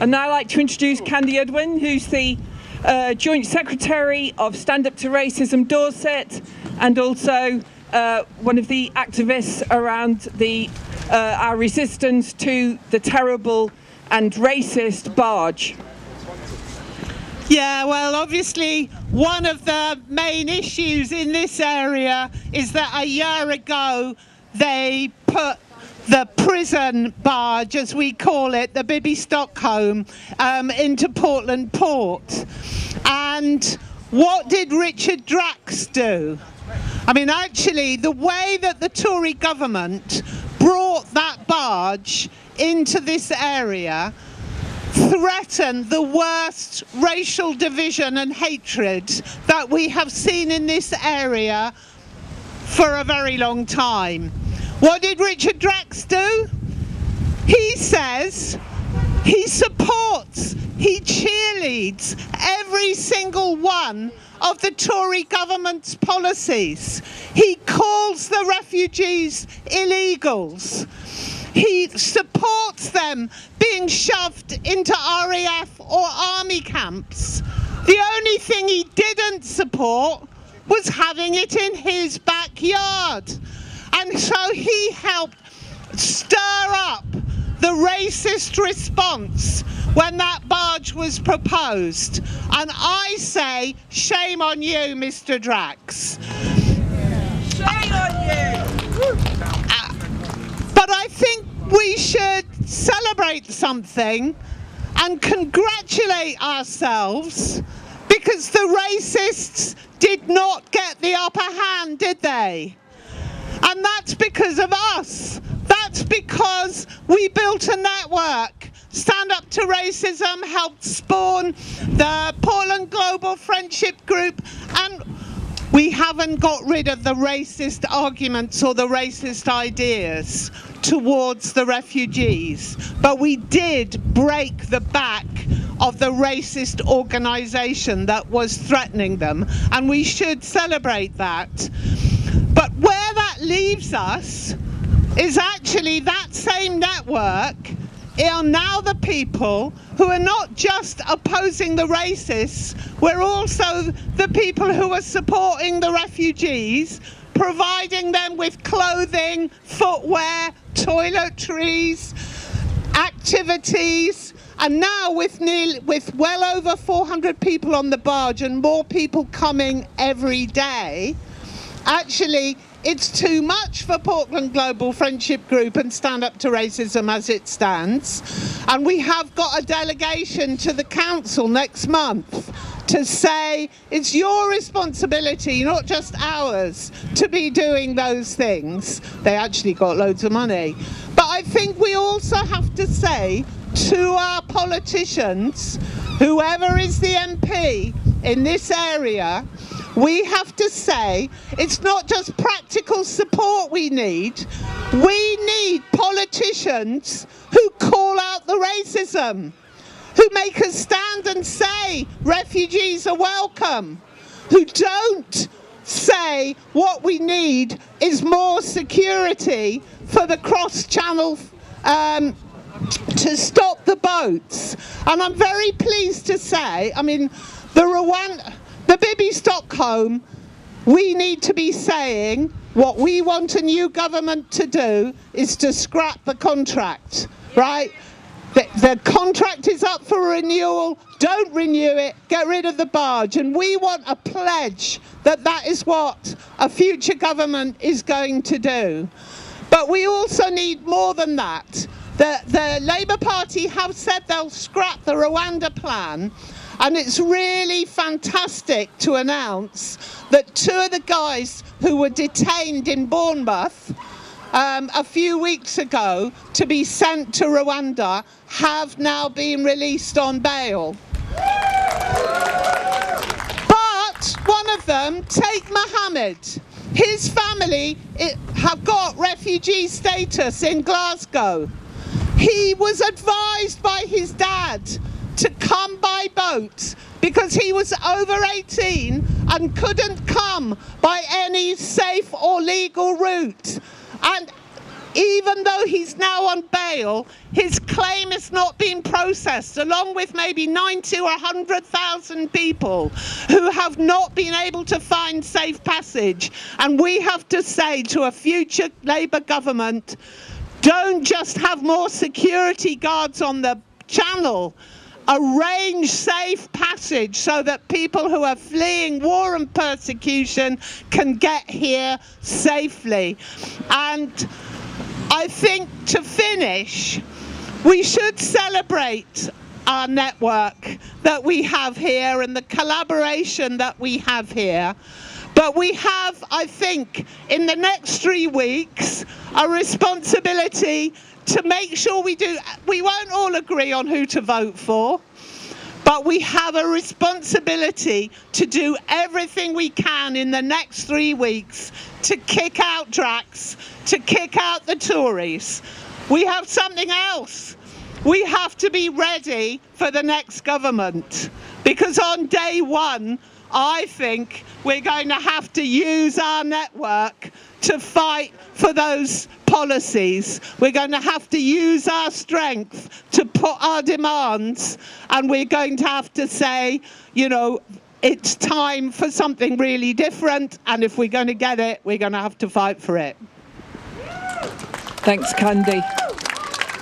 I'd now like to introduce Candy Unwin, who's the Joint Secretary of Stand Up to Racism Dorset, and also one of the activists around our resistance to the terrible and racist barge. Yeah, well, obviously, one of the main issues in this area is that a year ago they put the prison barge, as we call it, the Bibby Stockholm, into Portland Port. And what did Richard Drax do? I mean, actually, the way that the Tory government brought that barge into this area threatened the worst racial division and hatred that we have seen in this area for a very long time. What did Richard Drax do? He says he supports, he cheerleads every single one of the Tory government's policies. He calls the refugees illegals. He supports them being shoved into RAF or army camps. The only thing he didn't support was having it in his backyard. And so he helped stir up the racist response when that barge was proposed. And I say, shame on you, Mr. Drax. Shame on you! But I think we should celebrate something and congratulate ourselves, because the racists did not get the upper hand, did they? And that's because of us. That's because we built a network. Stand Up to Racism helped spawn the Portland Global Friendship Group, and we haven't got rid of the racist arguments or the racist ideas towards the refugees. But we did break the back of the racist organisation that was threatening them, and we should celebrate that. But where that leaves us is actually that same network are now the people who are not just opposing the racists, we're also the people who are supporting the refugees, providing them with clothing, footwear, toiletries, activities. And now with well over 400 people on the barge and more people coming every day, actually, it's too much for Portland Global Friendship Group and Stand Up to Racism as it stands. And we have got a delegation to the council next month to say it's your responsibility, not just ours, to be doing those things. They actually got loads of money. But I think we also have to say to our politicians, whoever is the MP in this area, we have to say it's not just practical support we need politicians who call out the racism, who make us stand and say refugees are welcome, who don't say what we need is more security for the cross-channel to stop the boats. And I'm very pleased to say, I mean, the Bibby Stockholm, we need to be saying what we want a new government to do is to scrap the contract, right? The contract is up for renewal, don't renew it, get rid of the barge. And we want a pledge that that is what a future government is going to do. But we also need more than that. The Labour Party have said they'll scrap the Rwanda plan. And it's really fantastic to announce that two of the guys who were detained in Bournemouth a few weeks ago to be sent to Rwanda have now been released on bail. But one of them, Sheikh Mohammed, his family have got refugee status in Glasgow. He was advised by his dad to come by boat because he was over 18 and couldn't come by any safe or legal route. And even though he's now on bail, his claim has not been processed, along with maybe 90 or 100,000 people who have not been able to find safe passage. And we have to say to a future Labour government, don't just have more security guards on the channel. Arrange safe passage so that people who are fleeing war and persecution can get here safely. And I think to finish, we should celebrate our network that we have here and the collaboration that we have here. But we have, I think, in the next 3 weeks, a responsibility to make sure we won't all agree on who to vote for, but we have a responsibility to do everything we can in the next 3 weeks to kick out Drax, to kick out the Tories. We have something else. We have to be ready for the next government, because on day one, I think we're going to have to use our network to fight for those policies. We're going to have to use our strength to put our demands, and we're going to have to say, you know, it's time for something really different, and if we're going to get it, we're going to have to fight for it. Thanks, Candy.